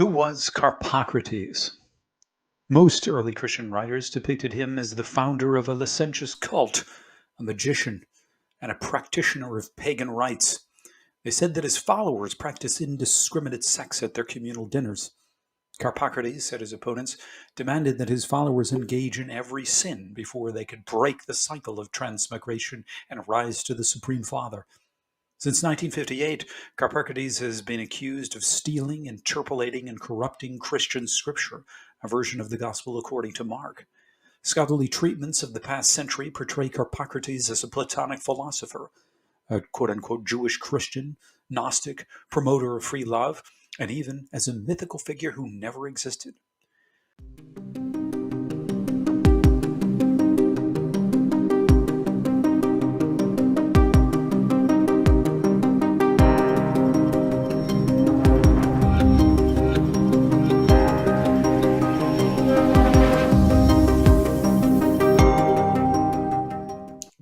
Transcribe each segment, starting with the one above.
Who was Carpocrates? Most early Christian writers depicted him as the founder of a licentious cult, a magician, and a practitioner of pagan rites. They said that his followers practiced indiscriminate sex at their communal dinners. Carpocrates, said his opponents, demanded that his followers engage in every sin before they could break the cycle of transmigration and rise to the Supreme Father. Since 1958, Carpocrates has been accused of stealing, interpolating, and corrupting Christian scripture, a version of the Gospel according to Mark. Scholarly treatments of the past century portray Carpocrates as a Platonic philosopher, a quote-unquote Jewish Christian, Gnostic, promoter of free love, and even as a mythical figure who never existed.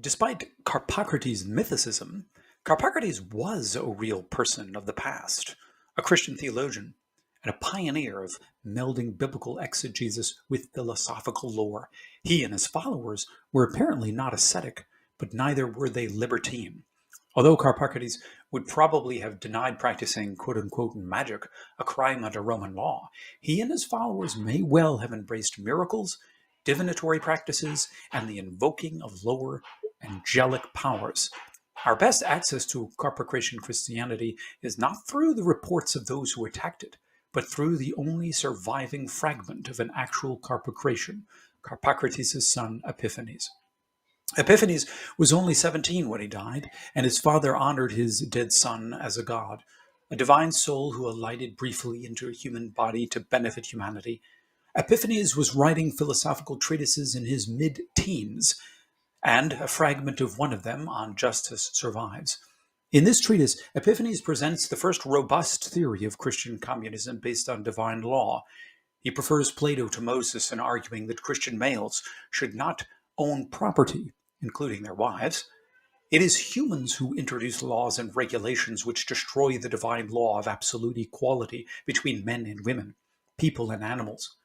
Despite Carpocrates' mythicism, Carpocrates was a real person of the past, a Christian theologian, and a pioneer of melding biblical exegesis with philosophical lore. He and his followers were apparently not ascetic, but neither were they libertine. Although Carpocrates would probably have denied practicing quote-unquote magic, a crime under Roman law, he and his followers may well have embraced miracles, divinatory practices, and the invoking of lower angelic powers. Our best access to Carpocratian Christianity is not through the reports of those who attacked it, but through the only surviving fragment of an actual Carpocratian, Carpocrates' son Epiphanes. Epiphanes was only 17 when he died, and his father honored his dead son as a god, a divine soul who alighted briefly into a human body to benefit humanity. Epiphanes was writing philosophical treatises in his mid-teens, and a fragment of one of them on justice survives. In this treatise, Epiphanes presents the first robust theory of Christian communism based on divine law. He prefers Plato to Moses in arguing that Christian males should not own property, including their wives. It is humans who introduce laws and regulations which destroy the divine law of absolute equality between men and women, people and animals.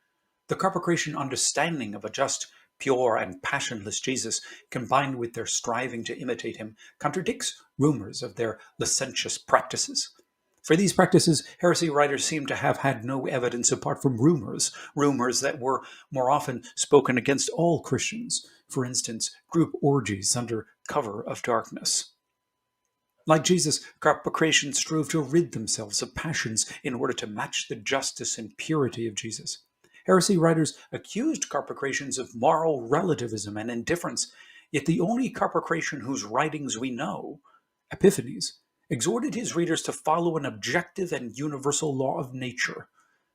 The Carpocratian understanding of a just, pure, and passionless Jesus, combined with their striving to imitate him, contradicts rumors of their licentious practices. For these practices, heresy writers seem to have had no evidence apart from rumors that were more often spoken against all Christians, for instance, group orgies under cover of darkness. Like Jesus, Carpocratians strove to rid themselves of passions in order to match the justice and purity of Jesus. Heresy writers accused Carpocratians of moral relativism and indifference, yet the only Carpocratian whose writings we know, Epiphanes, exhorted his readers to follow an objective and universal law of nature.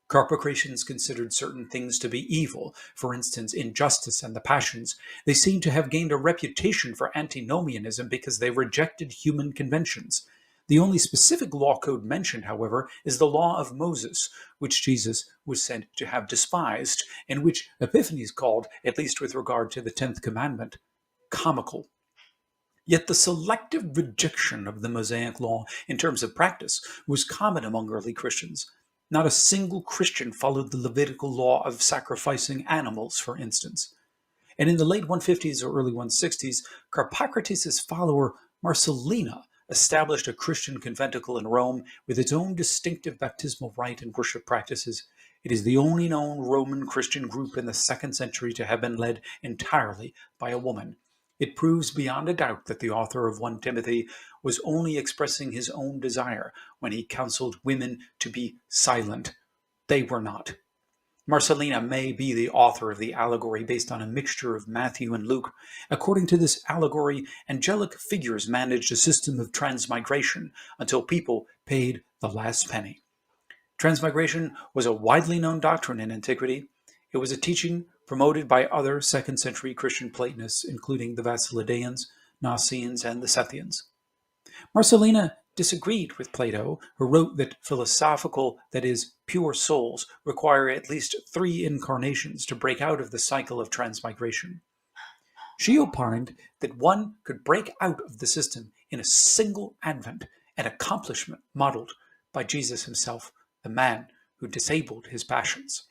Carpocratians considered certain things to be evil, for instance, injustice and the passions. They seem to have gained a reputation for antinomianism because they rejected human conventions. The only specific law code mentioned, however, is the law of Moses, which Jesus was said to have despised, and which Epiphanes called, at least with regard to the 10th commandment, comical. Yet the selective rejection of the Mosaic law in terms of practice was common among early Christians. Not a single Christian followed the Levitical law of sacrificing animals, for instance. And in the late 150s or early 160s, Carpocrates' follower Marcellina established a Christian conventicle in Rome with its own distinctive baptismal rite and worship practices. It is the only known Roman Christian group in the 2nd century to have been led entirely by a woman. It proves beyond a doubt that the author of 1 Timothy was only expressing his own desire when he counseled women to be silent. They were not. Marcellina may be the author of the allegory based on a mixture of Matthew and Luke. According to this allegory, angelic figures managed a system of transmigration until people paid the last penny. Transmigration was a widely known doctrine in antiquity. It was a teaching promoted by other 2nd century Christian Platonists, including the Basilideans, Nausseans, and the Sethians. Marcellina disagreed with Plato, who wrote that philosophical, that is, pure souls, require at least 3 incarnations to break out of the cycle of transmigration. She opined that one could break out of the system in a single advent, an accomplishment modeled by Jesus himself, the man who disabled his passions.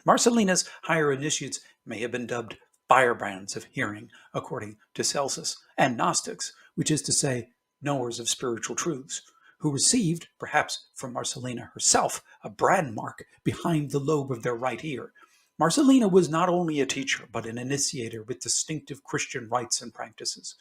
Marcellina's higher initiates may have been dubbed firebrands of hearing, according to Celsus, and Gnostics, which is to say, knowers of spiritual truths, who received, perhaps from Marcellina herself, a brand mark behind the lobe of their right ear. Marcellina was not only a teacher, but an initiator with distinctive Christian rites and practices.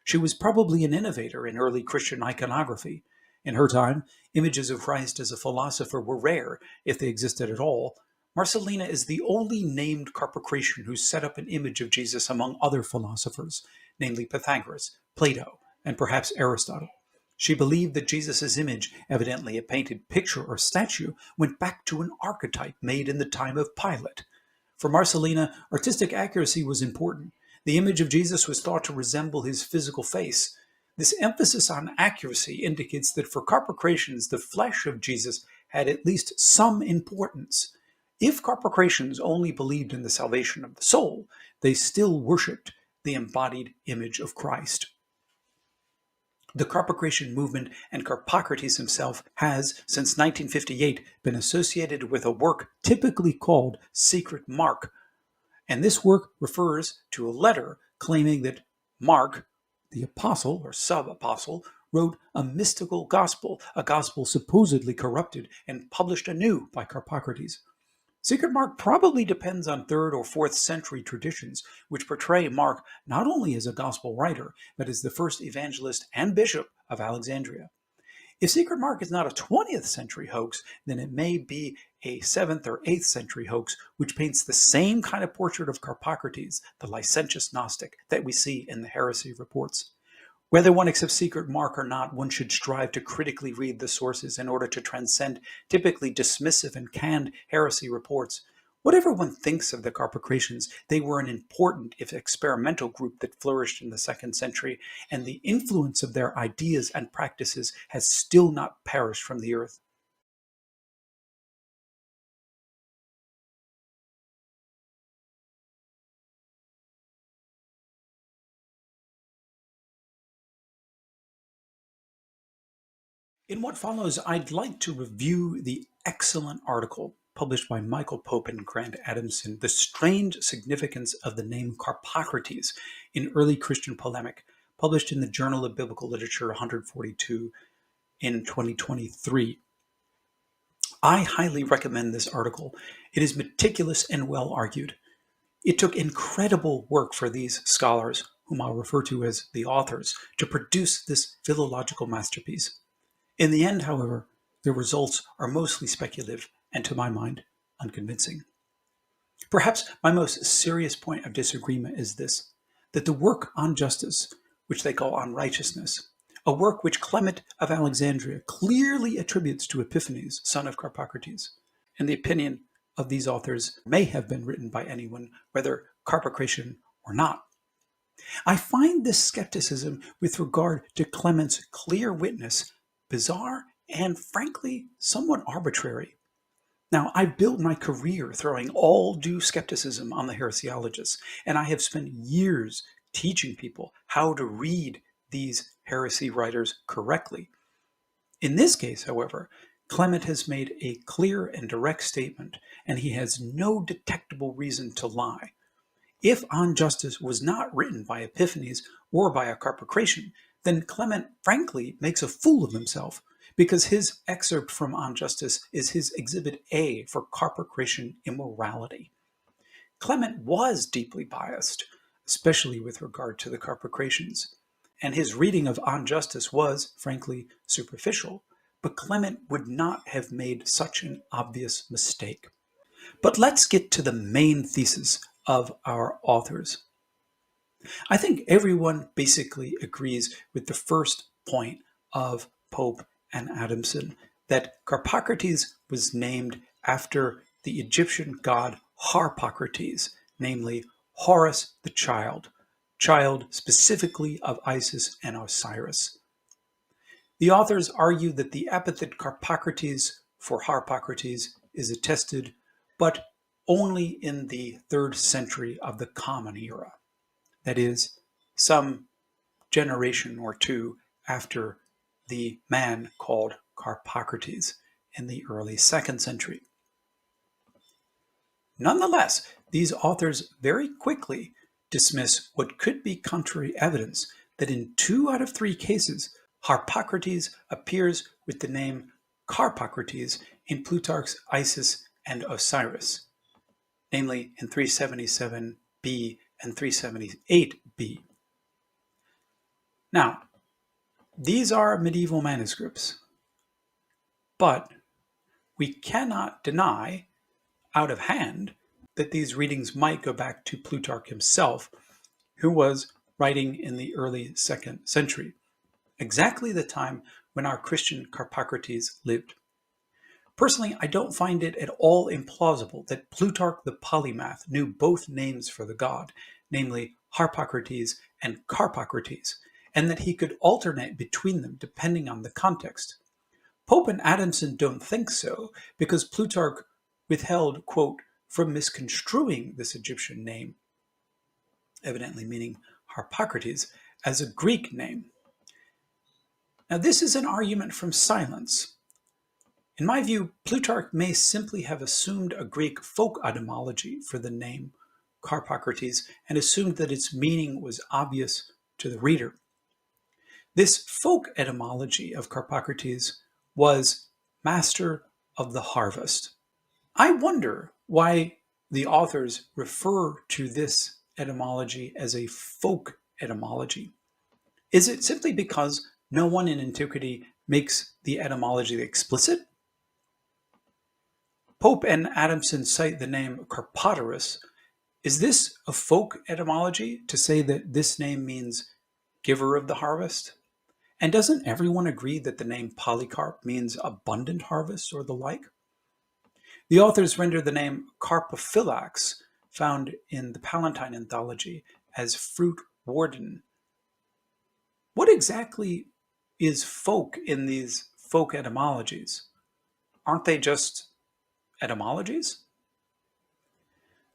She was probably an innovator in early Christian iconography. In her time, images of Christ as a philosopher were rare, if they existed at all. Marcellina is the only named Carpocratian who set up an image of Jesus among other philosophers, namely Pythagoras, Plato, and perhaps Aristotle. She believed that Jesus' image, evidently a painted picture or statue, went back to an archetype made in the time of Pilate. For Marcellina, artistic accuracy was important. The image of Jesus was thought to resemble his physical face. This emphasis on accuracy indicates that for Carpocratians, the flesh of Jesus had at least some importance. If Carpocratians only believed in the salvation of the soul, they still worshipped the embodied image of Christ. The Carpocratian movement and Carpocrates himself has, since 1958, been associated with a work typically called Secret Mark, and this work refers to a letter claiming that Mark, the apostle or sub-apostle, wrote a mystical gospel, a gospel supposedly corrupted and published anew by Carpocrates. Secret Mark probably depends on 3rd or 4th century traditions, which portray Mark not only as a gospel writer, but as the first evangelist and bishop of Alexandria. If Secret Mark is not a 20th century hoax, then it may be a 7th or 8th century hoax, which paints the same kind of portrait of Carpocrates, the licentious Gnostic, that we see in the heresy reports. Whether one accepts Secret Mark or not, one should strive to critically read the sources in order to transcend typically dismissive and canned heresy reports. Whatever one thinks of the Carpocratians, they were an important, if experimental, group that flourished in the 2nd century, and the influence of their ideas and practices has still not perished from the earth. In what follows, I'd like to review the excellent article published by Michael Pope and Grant Adamson, The Strange Significance of the Name Carpocrates in Early Christian Polemic, published in the Journal of Biblical Literature 142 in 2023. I highly recommend this article. It is meticulous and well argued. It took incredible work for these scholars, whom I'll refer to as the authors, to produce this philological masterpiece. In the end, however, the results are mostly speculative and, to my mind, unconvincing. Perhaps my most serious point of disagreement is this, that the work on justice, which they call on righteousness, a work which Clement of Alexandria clearly attributes to Epiphanes, son of Carpocrates, and the opinion of these authors may have been written by anyone, whether Carpocratian or not. I find this skepticism with regard to Clement's clear witness bizarre and, frankly, somewhat arbitrary. Now, I've built my career throwing all due skepticism on the heresiologists, and I have spent years teaching people how to read these heresy writers correctly. In this case, however, Clement has made a clear and direct statement, and he has no detectable reason to lie. If On Justice was not written by Epiphanes or by a Carpocratian, then Clement frankly makes a fool of himself, because his excerpt from On Justice is his Exhibit A for Carpocratian immorality. Clement was deeply biased, especially with regard to the Carpocratians, and his reading of On Justice was, frankly, superficial, but Clement would not have made such an obvious mistake. But let's get to the main thesis of our authors. I think everyone basically agrees with the first point of Pope and Adamson, that Carpocrates was named after the Egyptian god Harpocrates, namely Horus the child specifically of Isis and Osiris. The authors argue that the epithet Carpocrates for Harpocrates is attested, but only in the 3rd century of the Common Era. That is, some generation or two after the man called Carpocrates in the early 2nd century. Nonetheless, these authors very quickly dismiss what could be contrary evidence that in 2 out of 3 cases, Harpocrates appears with the name Carpocrates in Plutarch's Isis and Osiris, namely in 377b and 378b. Now, these are medieval manuscripts, but we cannot deny out of hand that these readings might go back to Plutarch himself, who was writing in the early 2nd century, exactly the time when our Christian Carpocrates lived. Personally, I don't find it at all implausible that Plutarch the polymath knew both names for the god, namely Harpocrates and Carpocrates, and that he could alternate between them depending on the context. Pope and Adamson don't think so, because Plutarch withheld, quote, from misconstruing this Egyptian name, evidently meaning Harpocrates, as a Greek name. Now, this is an argument from silence. In my view, Plutarch may simply have assumed a Greek folk etymology for the name Carpocrates and assumed that its meaning was obvious to the reader. This folk etymology of Carpocrates was master of the harvest. I wonder why the authors refer to this etymology as a folk etymology. Is it simply because no one in antiquity makes the etymology explicit? Pope and Adamson cite the name Carpodorus. Is this a folk etymology to say that this name means giver of the harvest? And doesn't everyone agree that the name Polycarp means abundant harvest or the like? The authors render the name Carpophylax, found in the Palatine Anthology, as fruit warden. What exactly is folk in these folk etymologies? Aren't they just etymologies?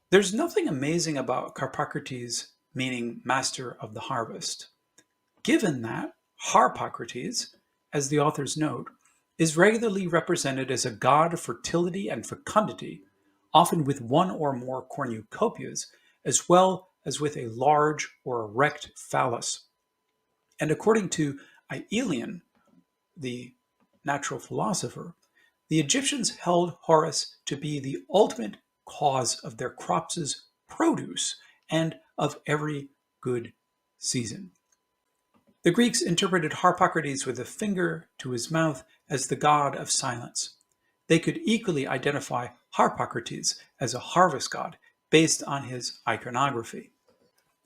There's nothing amazing about Carpocrates meaning master of the harvest, given that Harpocrates, as the authors note, is regularly represented as a god of fertility and fecundity, often with one or more cornucopias, as well as with a large or erect phallus. And according to Aelian, the natural philosopher, the Egyptians held Horus to be the ultimate cause of their crops' produce and of every good season. The Greeks interpreted Harpocrates with a finger to his mouth as the god of silence. They could equally identify Harpocrates as a harvest god based on his iconography.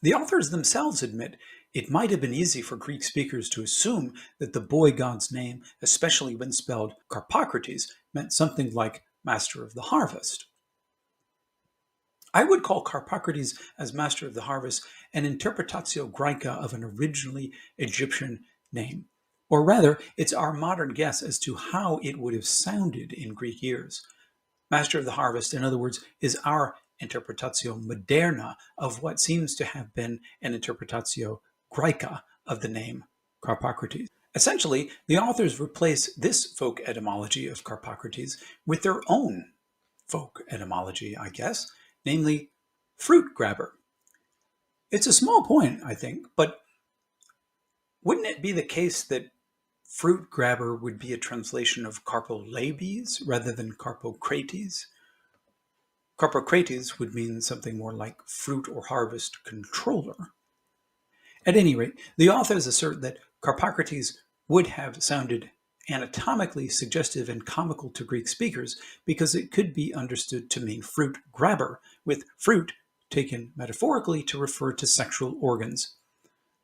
The authors themselves admit it might have been easy for Greek speakers to assume that the boy god's name, especially when spelled Carpocrates, meant something like master of the harvest. I would call Carpocrates as master of the harvest an interpretatio Graeca of an originally Egyptian name. Or rather, it's our modern guess as to how it would have sounded in Greek ears. Master of the harvest, in other words, is our interpretatio moderna of what seems to have been an interpretatio Graeca of the name Carpocrates. Essentially, the authors replace this folk etymology of Carpocrates with their own folk etymology, I guess, namely fruit grabber. It's a small point, I think, but wouldn't it be the case that fruit grabber would be a translation of Carpolabes rather than Carpocrates? Carpocrates would mean something more like fruit or harvest controller. At any rate, the authors assert that Carpocrates would have sounded anatomically suggestive and comical to Greek speakers because it could be understood to mean fruit grabber, with fruit taken metaphorically to refer to sexual organs.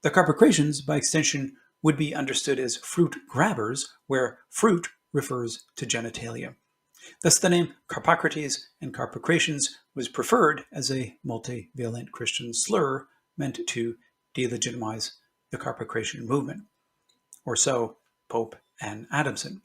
The Carpocratians, by extension, would be understood as fruit grabbers, where fruit refers to genitalia. Thus the name Carpocrates and Carpocratians was preferred as a multivalent Christian slur meant to delegitimize the Carpocratian movement, or so Pope and Adamson.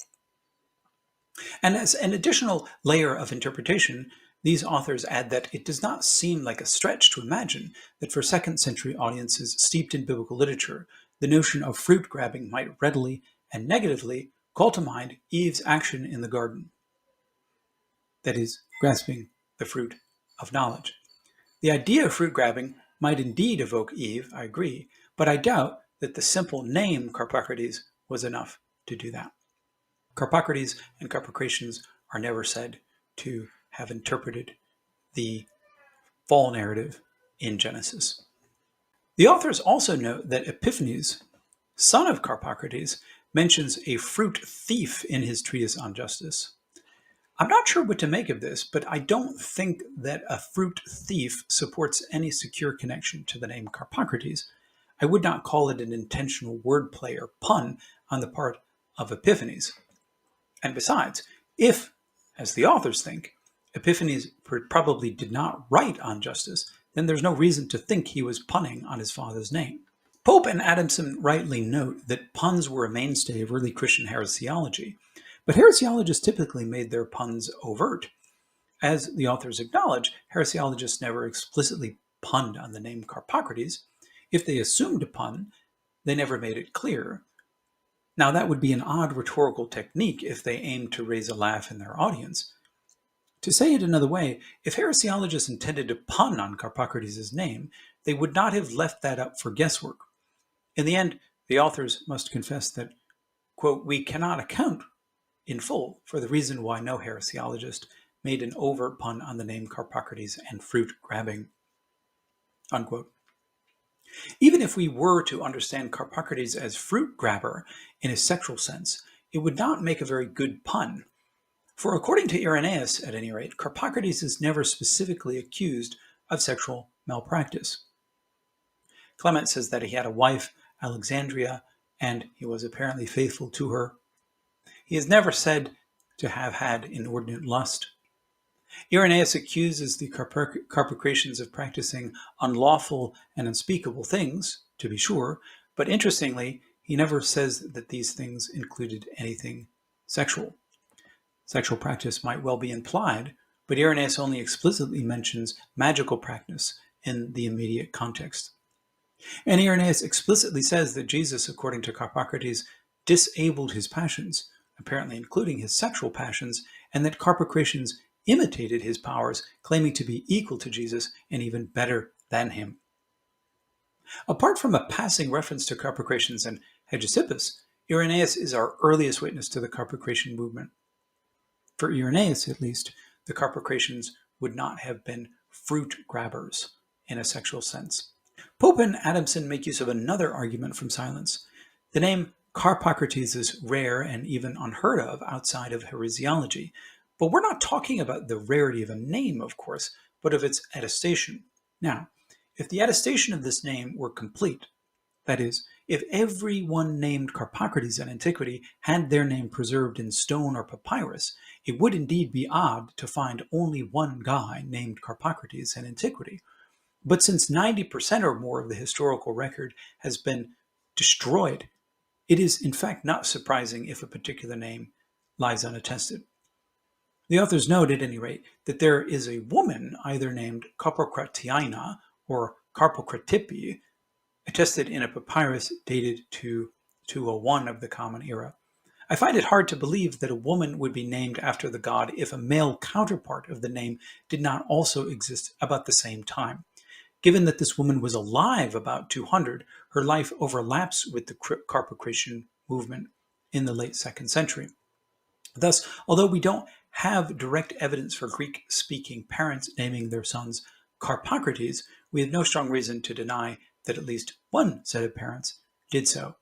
And as an additional layer of interpretation, these authors add that it does not seem like a stretch to imagine that for 2nd century audiences steeped in biblical literature, the notion of fruit grabbing might readily and negatively call to mind Eve's action in the garden. that is, grasping the fruit of knowledge. The idea of fruit grabbing might indeed evoke Eve, I agree, but I doubt that the simple name Carpocrates was enough to do that. Carpocrates and Carpocratians are never said to have interpreted the fall narrative in Genesis. The authors also note that Epiphanes, son of Carpocrates, mentions a fruit thief in his treatise on justice. I'm not sure what to make of this, but I don't think that a fruit thief supports any secure connection to the name Carpocrates. I would not call it an intentional wordplay or pun on the part of Epiphanes. And besides, if, as the authors think, Epiphanes probably did not write on justice, then there's no reason to think he was punning on his father's name. Pope and Adamson rightly note that puns were a mainstay of early Christian heresiology, but heresiologists typically made their puns overt. As the authors acknowledge, heresiologists never explicitly punned on the name Carpocrates. If they assumed a pun, they never made it clear. Now, that would be an odd rhetorical technique if they aimed to raise a laugh in their audience. To say it another way, if heresiologists intended to pun on Carpocrates' name, they would not have left that up for guesswork. In the end, the authors must confess that, quote, we cannot account in full for the reason why no heresiologist made an overt pun on the name Carpocrates and fruit grabbing, unquote. Even if we were to understand Carpocrates as fruit grabber in a sexual sense, it would not make a very good pun. For according to Irenaeus, at any rate, Carpocrates is never specifically accused of sexual malpractice. Clement says that he had a wife, Alexandria, and he was apparently faithful to her. He is never said to have had inordinate lust. Irenaeus accuses the Carpocratians of practicing unlawful and unspeakable things, to be sure, but interestingly, he never says that these things included anything sexual. Sexual practice might well be implied, but Irenaeus only explicitly mentions magical practice in the immediate context. And Irenaeus explicitly says that Jesus, according to Carpocrates, disabled his passions, apparently including his sexual passions, and that Carpocratians imitated his powers, claiming to be equal to Jesus and even better than him. Apart from a passing reference to Carpocratians and Hegesippus, Irenaeus is our earliest witness to the Carpocratian movement. For Irenaeus, at least, the Carpocratians would not have been fruit grabbers in a sexual sense. Pope and Adamson make use of another argument from silence. The name Carpocrates is rare and even unheard of outside of heresiology, but we're not talking about the rarity of a name, of course, but of its attestation. Now, if the attestation of this name were complete, that is, if everyone named Carpocrates in antiquity had their name preserved in stone or papyrus, it would indeed be odd to find only one guy named Carpocrates in antiquity. But since 90% or more of the historical record has been destroyed, it is in fact not surprising if a particular name lies unattested. The authors note, at any rate, that there is a woman either named Carpocratiina or Carpocratipi, attested in a papyrus dated to 201 of the Common Era. I find it hard to believe that a woman would be named after the god if a male counterpart of the name did not also exist about the same time. Given that this woman was alive about 200, her life overlaps with the Carpocratian movement in the late 2nd century. Thus, although we don't have direct evidence for Greek-speaking parents naming their sons Carpocrates, we have no strong reason to deny that at least one set of parents did so.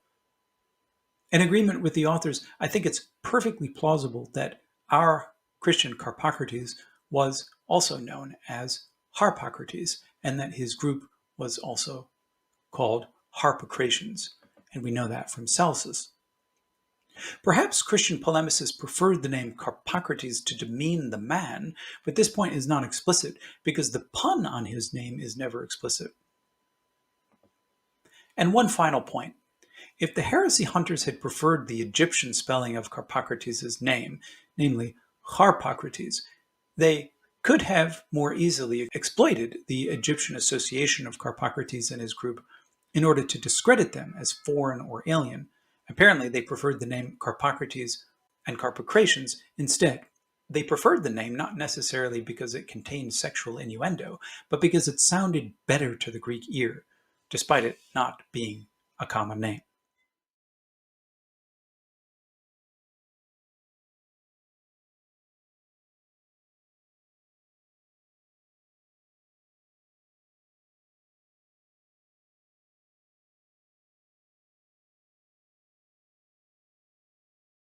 In agreement with the authors, I think it's perfectly plausible that our Christian Carpocrates was also known as Harpocrates, and that his group was also called Harpocratians, and we know that from Celsus. Perhaps Christian polemicists preferred the name Carpocrates to demean the man, but this point is not explicit because the pun on his name is never explicit. And one final point. If the heresy hunters had preferred the Egyptian spelling of Carpocrates' name, namely Harpocrates, they could have more easily exploited the Egyptian association of Carpocrates and his group in order to discredit them as foreign or alien. Apparently, they preferred the name Carpocrates and Carpocratians instead. They preferred the name not necessarily because it contained sexual innuendo, but because it sounded better to the Greek ear, despite it not being a common name.